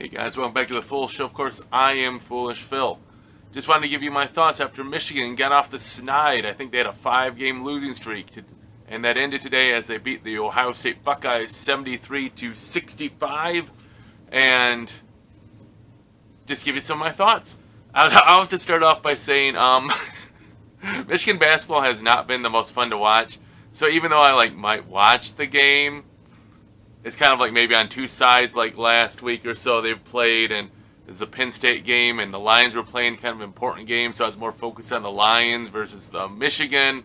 Hey guys, welcome back to the Full Show. Of course, I am Foolish Phil. Just wanted to give you my thoughts after Michigan got off the snide. I think they had a 5-game losing streak, and that ended today as they beat the Ohio State Buckeyes 73-65. And just give you some of my thoughts. I'll have to start off by saying, Michigan basketball has not been the most fun to watch. So even though I might watch the game, it's kind of like maybe on two sides. Like last week or so they've played, and there's a Penn State game, and the Lions were playing kind of important game, so I was more focused on the Lions versus the Michigan.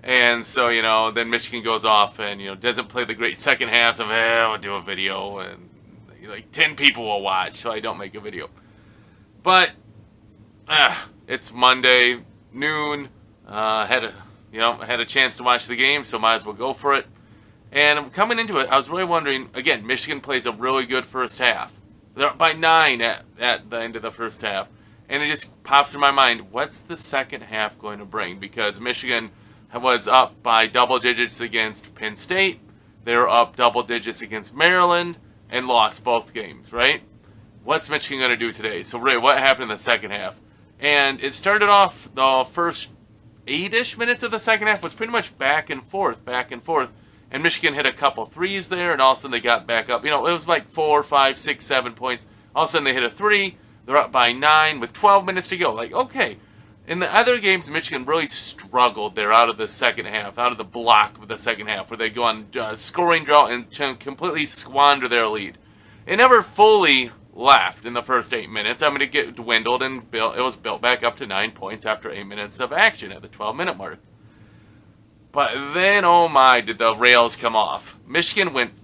And so, then Michigan goes off and, doesn't play the great second half, so I'll do a video, and 10 people will watch, so I don't make a video. But, it's Monday, noon, had a chance to watch the game, so might as well go for it. And coming into it, I was really wondering, again, Michigan plays a really good first half. They're up by 9 at the end of the first half. And it just pops in my mind, what's the second half going to bring? Because Michigan was up by double digits against Penn State. They were up double digits against Maryland and lost both games, right? What's Michigan going to do today? So, Ray, what happened in the second half? And it started off, the first 8-ish minutes of the second half was pretty much back and forth. And Michigan hit a couple threes there, and all of a sudden they got back up. It was like 4, 5, 6, 7 points. All of a sudden they hit a three. They're up by 9 with 12 minutes to go. Okay. In the other games, Michigan really struggled there out of the second half, out of the block of the second half, where they go on scoring drought and completely squander their lead. It never fully left in the first 8 minutes. It dwindled and it was built back up to 9 points after 8 minutes of action at the 12-minute mark. But then, oh my, did the rails come off. Michigan went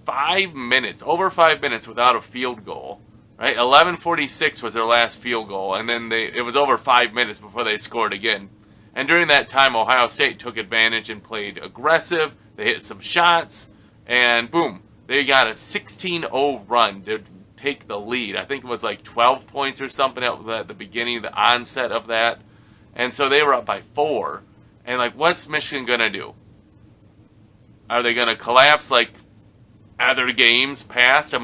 over 5 minutes without a field goal. Right, 11:46 was their last field goal, and then it was over 5 minutes before they scored again. And during that time, Ohio State took advantage and played aggressive. They hit some shots, and boom, they got a 16-0 run to take the lead. I think it was like 12 points or something at the beginning, the onset of that. And so they were up by 4. And what's Michigan gonna do? Are they gonna collapse like other games past?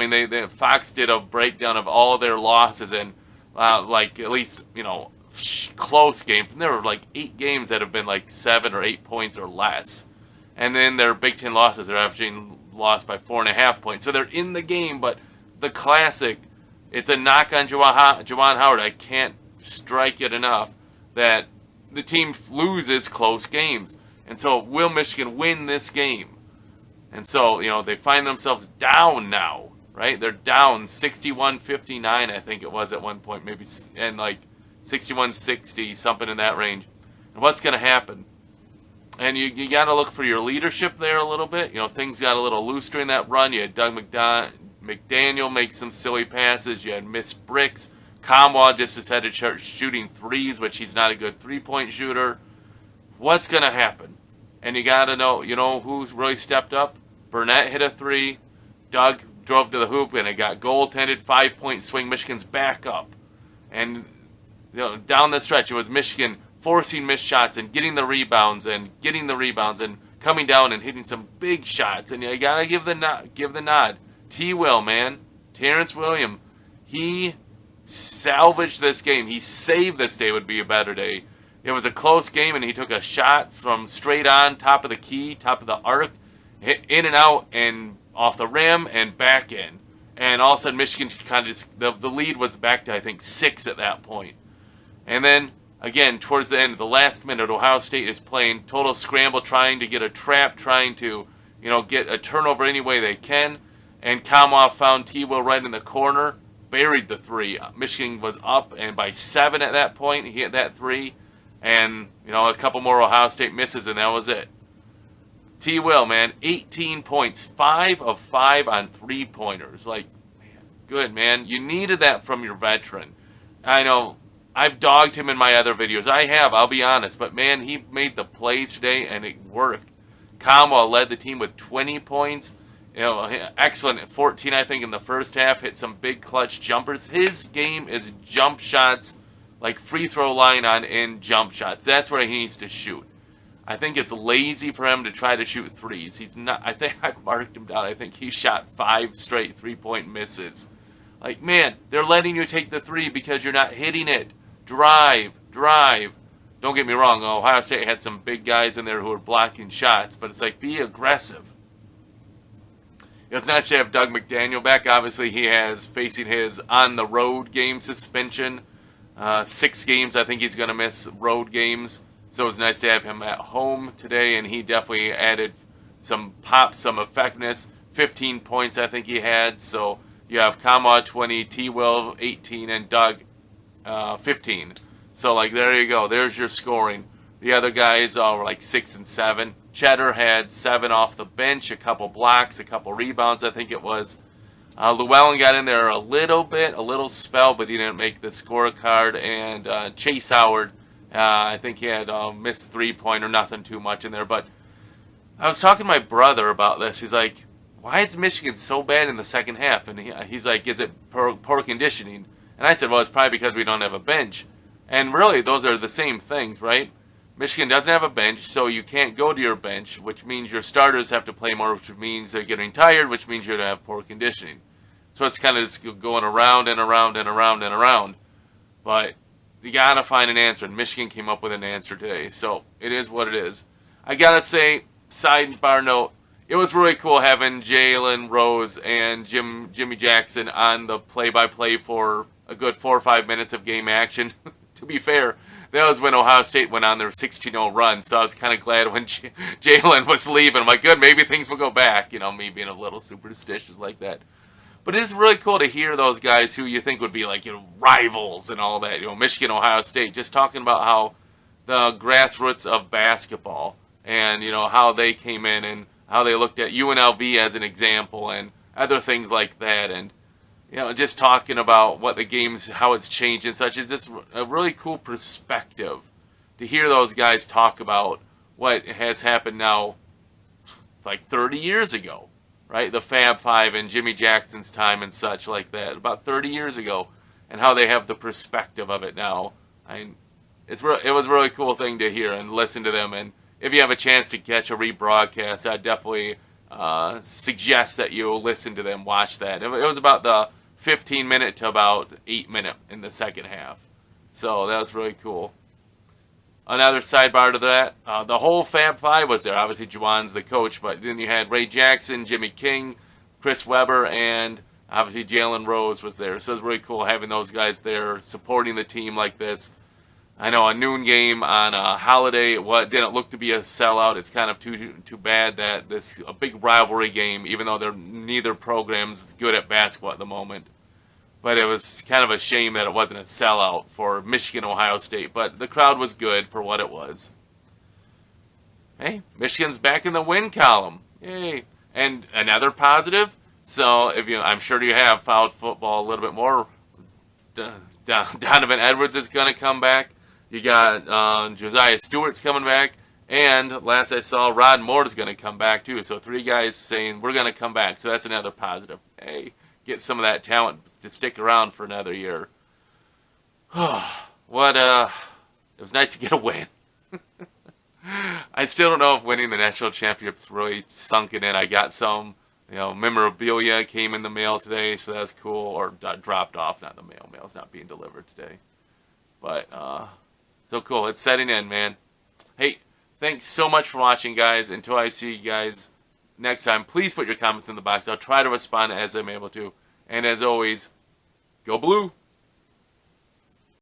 Fox did a breakdown of all of their losses and at least close games, and there were 8 games that have been 7 or 8 points or less. And then their Big Ten losses are averaging lost by 4.5 points. So they're in the game, but the classic, it's a knock on Juwan Howard. I can't strike it enough that the team loses close games. And so will Michigan win this game? And so, they find themselves down now, right? They're down 61-59, I think it was at one point, maybe, and 61-60, something in that range. And what's going to happen? And you got to look for your leadership there a little bit. Things got a little loose during that run. You had Doug McDaniel make some silly passes. You had missed bricks. Kamwa just decided to start shooting threes, which he's not a good three-point shooter. What's going to happen? And you got to know, who's really stepped up? Burnett hit a 3. Doug drove to the hoop, and it got goaltended. 5-point swing. Michigan's back up. And down the stretch, it was Michigan forcing missed shots and getting the rebounds and coming down and hitting some big shots. And you got to give the nod. T-Will, man. Terrence Williams. He salvaged this game. He saved this day, would be a better day. It was a close game, and he took a shot from straight on, top of the key, top of the arc, hit in and out, and off the rim, and back in. And all of a sudden, Michigan kind of just, the lead was back to, I think, 6 at that point. And then, again, towards the end of the last minute, Ohio State is playing total scramble, trying to get a trap, trying to, get a turnover any way they can. And Kamwa found T-Will right in the corner, buried the 3. Michigan was up, and by 7 at that point, he hit that 3. And, a couple more Ohio State misses, and that was it. T-Will, man, 18 points, 5 of 5 on 3-pointers. Man, good, man. You needed that from your veteran. I know, I've dogged him in my other videos. I have, I'll be honest. But, man, he made the plays today, and it worked. Kamwa led the team with 20 points. Excellent at 14, I think, in the first half. Hit some big clutch jumpers. His game is jump shots, free throw line on in jump shots. That's where he needs to shoot. I think it's lazy for him to try to shoot threes. He's not. I think I've marked him down. I think he shot 5 straight 3-point misses. Like, man, they're letting you take the three because you're not hitting it. Drive, drive. Don't get me wrong, Ohio State had some big guys in there who were blocking shots, but it's like, be aggressive. It was nice to have Doug McDaniel back. Obviously, he has facing his on-the-road game suspension. 6 games, I think he's going to miss road games. So it was nice to have him at home today, and he definitely added some pop, some effectiveness. 15 points, I think he had. So you have Kama 20, T-Will 18, and Doug 15. So, like, there you go. There's your scoring. The other guys were like 6 and 7. Cheddar had 7 off the bench, a couple blocks, a couple rebounds, I think it was. Llewellyn got in there a little spell, but he didn't make the scorecard. And Chase Howard, I think he had missed 3-pointer, nothing too much in there. But I was talking to my brother about this. He's like, why is Michigan so bad in the second half? And he's like, is it poor conditioning? And I said, well, it's probably because we don't have a bench. And really, those are the same things, right? Michigan doesn't have a bench, so you can't go to your bench, which means your starters have to play more, which means they're getting tired, which means you're going to have poor conditioning. So it's kind of just going around and around and around and around. But you got to find an answer, and Michigan came up with an answer today. So it is what it is. I got to say, sidebar note, it was really cool having Jalen Rose and Jimmy Jackson on the play-by-play for a good 4 or 5 minutes of game action. To be fair, that was when Ohio State went on their 16-0 run, so I was kind of glad when Jalen was leaving. I'm like, good, maybe things will go back, me being a little superstitious like that. But it is really cool to hear those guys who you think would be like, rivals and all that, Michigan, Ohio State, just talking about how the grassroots of basketball and, how they came in and how they looked at UNLV as an example and other things like that. And, just talking about what the game's, how it's changed and such, is just a really cool perspective to hear those guys talk about what has happened now, like 30 years ago, right? The Fab Five and Jimmy Jackson's time and such like that, about 30 years ago, and how they have the perspective of it now. It was a really cool thing to hear and listen to them. And if you have a chance to catch a rebroadcast, I definitely suggest that you listen to them, watch that. It was about the 15-minute to about 8-minute in the second half. So that was really cool. Another sidebar to that, the whole Fab Five was there. Obviously, Juwan's the coach, but then you had Ray Jackson, Jimmy King, Chris Webber, and obviously Jalen Rose was there. So it was really cool having those guys there supporting the team like this. I know a noon game on a holiday, didn't look to be a sellout. It's kind of too bad that a big rivalry game, even though neither program's good at basketball at the moment. But it was kind of a shame that it wasn't a sellout for Michigan, Ohio State. But the crowd was good for what it was. Hey, Michigan's back in the win column. Yay. And another positive. So I'm sure you have followed football a little bit more. Donovan Edwards is going to come back. You got Josiah Stewart's coming back. And last I saw, Rod Moore is going to come back too. So 3 guys saying, we're going to come back. So that's another positive. Hey, get some of that talent to stick around for another year. It was nice to get a win. I still don't know if winning the national championship's really sunken in. I got some, memorabilia came in the mail today, so that's cool. Or dropped off, not the mail. Mail's not being delivered today. But, so cool. It's setting in, man. Hey, thanks so much for watching, guys. Until I see you guys next time, please put your comments in the box. I'll try to respond as I'm able to. And as always, go blue!